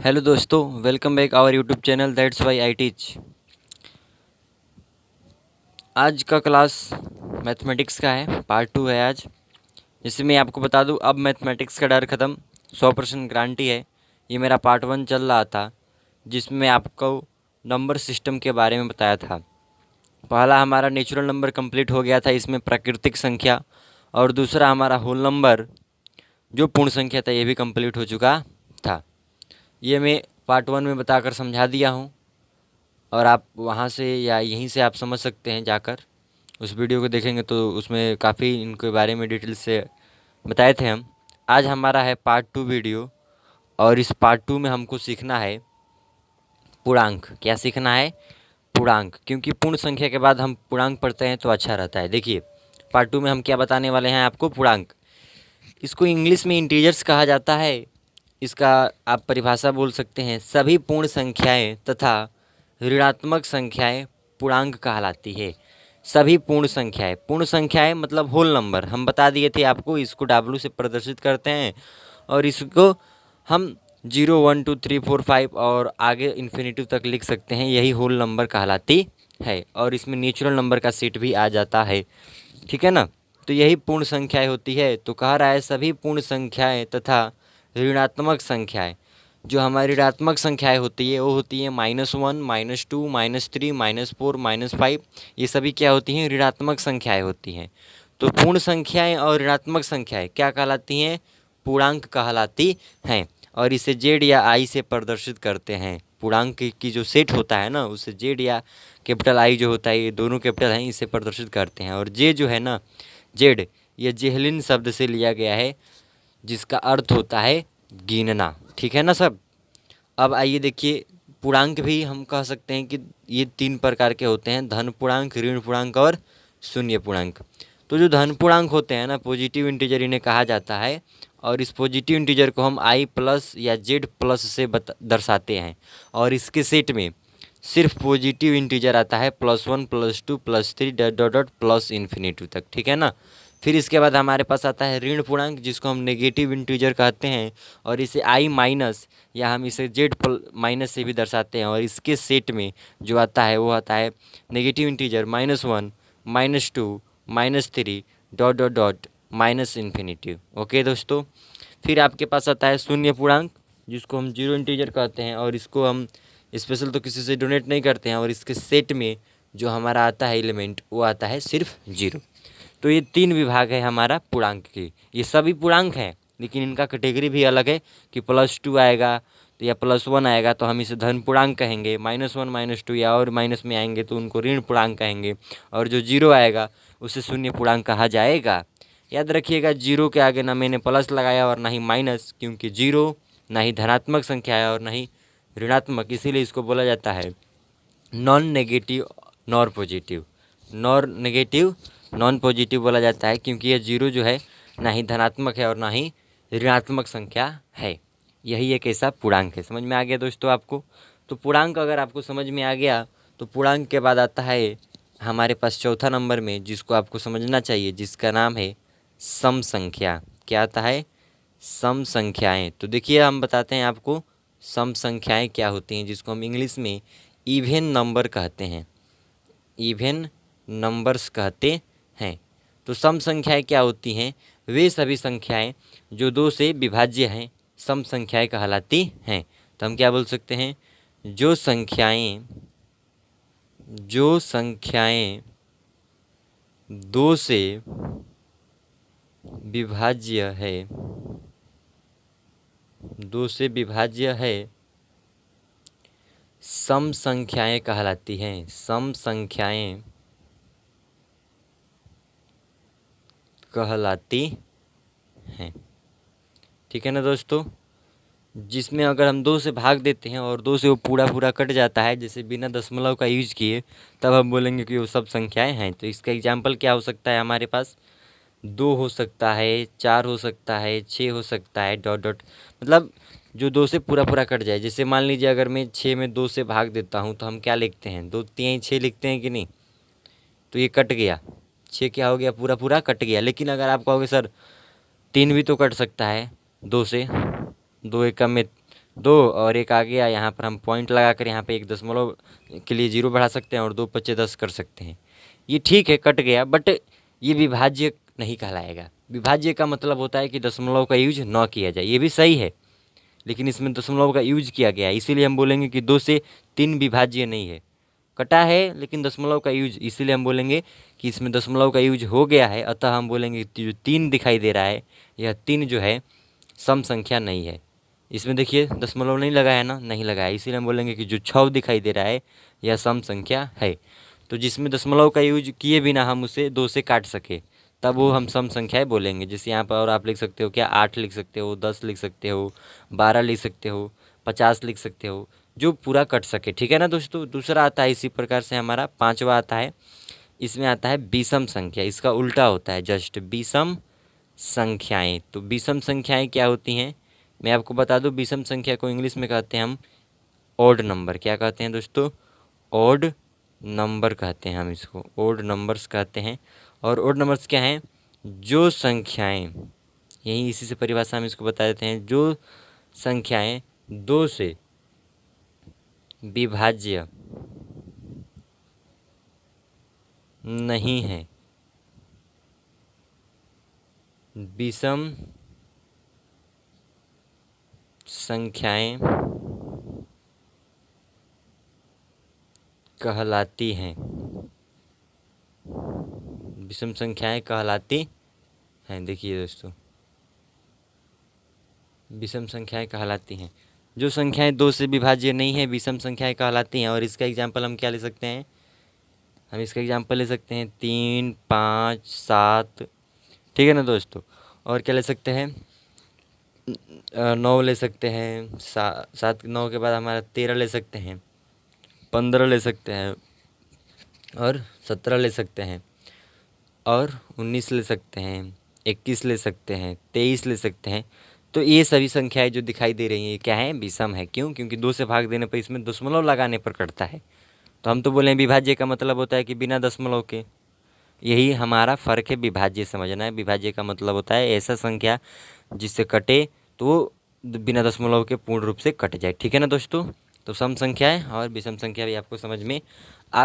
Hello दोस्तों, welcome back our YouTube channel that's why I teach. आज का class mathematics का है, पार्ट 2 है आज। जैसे मैं आपको बता दूं, अब मैथमेटिक्स का डर ख़त्म, 100% गारंटी है। ये मेरा पार्ट 1 चल रहा था, जिसमें आपको नंबर सिस्टम के बारे में बताया था। पहला हमारा नेचुरल नंबर कंप्लीट हो गया था, इसमें प्राकृतिक संख्या, और दूसरा हमारा होल नंबर जो पूर्ण संख्या था ये भी कंप्लीट हो चुका था। ये मैं पार्ट 1 में बताकर समझा दिया हूँ, और आप वहाँ से या यहीं से आप समझ सकते हैं। जाकर उस वीडियो को देखेंगे तो उसमें काफ़ी इनके बारे में डिटेल से बताए थे हम। आज हमारा है पार्ट 2 वीडियो, और इस पार्ट 2 में हमको सीखना है पूर्णांक। क्या सीखना है? पूर्णांक, क्योंकि पूर्ण संख्या के बाद हम पूर्णांक पढ़ते हैं तो अच्छा रहता है। देखिए, पार्ट 2 में हम क्या बताने वाले हैं आपको? पूर्णांक। इसको इंग्लिश में इंटीजर्स कहा जाता है। इसका आप परिभाषा बोल सकते हैं, सभी पूर्ण संख्याएं तथा ऋणात्मक संख्याएं पूर्णांक कहलाती है। सभी पूर्ण संख्याएं मतलब होल नंबर। हम बता दिए थे आपको, इसको W से प्रदर्शित करते हैं, और इसको हम 0 1 2 3 4 5 और आगे इन्फिनिटिव तक लिख सकते हैं। यही होल नंबर कहलाती है, और इसमें नेचुरल नंबर का सेट भी आ जाता है। ठीक है ना? तो यही पूर्ण संख्याएं होती है। तो कह रहा है सभी पूर्ण संख्याएं तथा ऋणात्मक संख्याएं। जो हमारी ऋणात्मक संख्याएं होती है वो होती है -1, -2, -3, -4, -5। ये सभी क्या होती हैं? ऋणात्मक संख्याएं होती हैं। तो पूर्ण संख्याएं और ऋणात्मक संख्याएं क्या कहलाती हैं? पूर्णांक कहलाती हैं, और इसे जेड या आई से प्रदर्शित करते हैं। पूर्णांक की जो सेट होता है ना, उसे जेड या कैपिटल आई जो होता है, ये दोनों कैपिटल हैं, इसे प्रदर्शित करते हैं। और जे जो है ना, जेड, ये जेहलिन शब्द से लिया गया है, जिसका अर्थ होता है गिनना। ठीक है ना सब? अब आइए देखिए, पूर्णांक भी हम कह सकते हैं कि ये 3 प्रकार के होते हैं: धन पूर्णांक, ऋण पूर्णांक और शून्य पूर्णांक। तो जो धन पूर्णांक होते हैं ना, पॉजिटिव इंटीजर इन्हें कहा जाता है, और इस पॉजिटिव इंटीजर को हम आई प्लस या जेड प्लस से दर्शाते हैं। और इसके सेट में सिर्फ पॉजिटिव इंटीजर आता है, +1 +2 +3 dot dot dot plus infinitive तक। ठीक है ना? फिर इसके बाद हमारे पास आता है ऋण पूर्णांक, जिसको हम नेगेटिव इंटीजर कहते हैं, और इसे आई माइनस या हम इसे जेड माइनस से भी दर्शाते हैं। और इसके सेट में जो आता है वो आता है negative integer -1 -2 -3 dot dot dot minus infinitive. Okay दोस्तों, फिर आपके पास आता है शून्य पूर्णांक, जिसको हम जीरो इंटीजर कहते हैं, और इसको हम स्पेशल तो किसी से डोनेट नहीं करते हैं। और इसके सेट में जो हमारा आता है एलिमेंट, वो आता है सिर्फ 0। तो ये 3 विभाग है हमारा पूर्णांक के। ये सभी पूर्णांक हैं, लेकिन इनका कैटेगरी भी अलग है कि +2 आएगा तो या +1 आएगा तो हम इसे धन पूर्णांक कहेंगे, -1 -2 या और माइनस में आएंगे तो उनको ऋण पूर्णांक कहेंगे, और जो 0 आएगा उसे शून्य पूर्णांक कहा जाएगा। याद रखिएगा, 0 के आगे ना मैंने प्लस लगाया और ना ही माइनस, क्योंकि 0 ना ही धनात्मक संख्या है और ना ही ऋणात्मक, इसीलिए इसको बोला जाता है non negative nor positive. Non positive बोला जाता है, क्योंकि यह 0 जो है ना ही धनात्मक है और ना ही ऋणात्मक संख्या है। यही एक ऐसा पूर्णांक है। समझ में आ गया दोस्तों आपको? तो पूर्णांक अगर आपको समझ में आ गया, तो पूर्णांक के बाद आता है हमारे पास चौथा नंबर में, जिसको आपको समझना चाहिए, जिसका नाम है सम संख्या। क्या आता है? सम संख्याएँ। तो देखिए, हम बताते हैं आपको सम संख्याएँ क्या होती हैं, जिसको हम इंग्लिश में इवन नंबर कहते हैं। इवन नंबर्स कहते हैं। तो सम संख्याएँ क्या होती हैं? वे सभी संख्याएँ जो 2 से विभाज्य हैं, सम संख्याएँ कहलाती हैं। तो हम क्या बोल सकते हैं? जो संख्याएँ 2 से विभाज्य है, 2 से विभाज्य है, सम संख्याएँ कहलाती हैं। सम संख्याएँ कहलाती हैं। ठीक है ना दोस्तों? जिसमें अगर हम 2 से भाग देते हैं और 2 से वो पूरा कट जाता है, जैसे बिना दशमलव का यूज किए, तब हम बोलेंगे कि वो सब संख्याएं हैं। तो इसका एग्जाम्पल क्या हो सकता है? हमारे पास 2 हो सकता है, 4 हो सकता है, 6 हो सकता है, डॉट डॉट, मतलब जो 2 से पूरा कट जाए। जैसे मान लीजिए, अगर मैं 6 में 2 से भाग देता हूँ तो हम क्या लिखते हैं? 2 3 6 लिखते हैं कि नहीं? तो ये कट गया, 6 क्या हो गया? पूरा कट गया। लेकिन अगर आप कहोगे सर 3 भी तो कट सकता है 2 से, 2 एकम में 2 और एक आ गया, यहाँ पर हम पॉइंट लगाकर यहाँ पे एक दशमलव के लिए 0 बढ़ा सकते हैं और 2 पच्चे 10 कर सकते हैं। ये ठीक है, कट गया, बट ये विभाज्य नहीं कहलाएगा। विभाज्य का मतलब होता है कि दशमलव का यूज न किया जाए। ये भी सही है, लेकिन इसमें दशमलव का यूज किया गया है, इसीलिए हम बोलेंगे कि 2 से 3 विभाज्य नहीं है। कटा है लेकिन दशमलव का यूज, इसीलिए हम बोलेंगे कि इसमें दशमलव का यूज हो गया है, अतः हम बोलेंगे कि जो 3 दिखाई दे रहा है, यह 3 जो है सम संख्या नहीं है। इसमें देखिए दशमलव नहीं लगा है ना, नहीं लगा है, इसीलिए हम बोलेंगे कि जो 6 दिखाई दे रहा है यह सम संख्या है। तो जिसमें दशमलव का यूज किए बिना हम उसे 2 से काट सके, तब वो हम सम संख्याएं बोलेंगे। जैसे यहाँ पर और आप लिख सकते हो क्या, 8 लिख सकते हो, 10 लिख सकते हो, 12 लिख सकते हो, 50 लिख सकते हो, जो पूरा कट सके। ठीक है ना दोस्तों। दूसरा आता है इसी प्रकार से हमारा 5वां आता है, इसमें आता है विषम संख्या। इसका उल्टा होता है जस्ट, विषम संख्याएं। तो विषम संख्याएं क्या होती हैं, मैं आपको बता दूं। विषम संख्या को इंग्लिश में कहते हैं हम ऑड नंबर। क्या कहते हैं दोस्तों, ऑड नंबर कहते हैं हम इसको, ऑड नंबर्स कहते हैं। और ऑड नंबर्स क्या हैं, जो संख्याएं, यही इसी से परिभाषा हम इसको बता देते हैं, जो संख्याएं 2 से विभाज्य नहीं है, विषम संख्याएं कहलाती हैं, विषम संख्याएं कहलाती हैं। देखिए दोस्तों, विषम संख्याएं कहलाती हैं, जो संख्याएं 2 से विभाज्य नहीं है, विषम संख्याएं कहलाती हैं। और इसका एग्जाम्पल हम क्या ले सकते हैं, हम इसका एग्जाम्पल ले सकते हैं 3, 5, 7। ठीक है ना दोस्तों। और क्या ले सकते हैं, 9 ले सकते हैं, 7 9 के बाद हमारा 13 ले सकते हैं, 15 ले सकते हैं, और 17 ले सकते हैं, और 19 ले सकते हैं, 21 ले सकते हैं, 23 ले सकते हैं। तो ये सभी संख्याएं जो दिखाई दे रही हैं, ये क्या है, विषम है। क्यों, क्योंकि 2 से भाग देने पर इसमें दशमलव लगाने पर कटता है। तो हम तो बोले विभाज्य का मतलब होता है कि बिना दशमलव के, यही हमारा फ़र्क है। विभाज्य समझना है, विभाज्य का मतलब होता है ऐसा संख्या जिससे कटे तो वो बिना दशमलव के पूर्ण रूप से कट जाए। ठीक है ना दोस्तों। तो सम संख्याएं और विषम संख्या भी आपको समझ में आ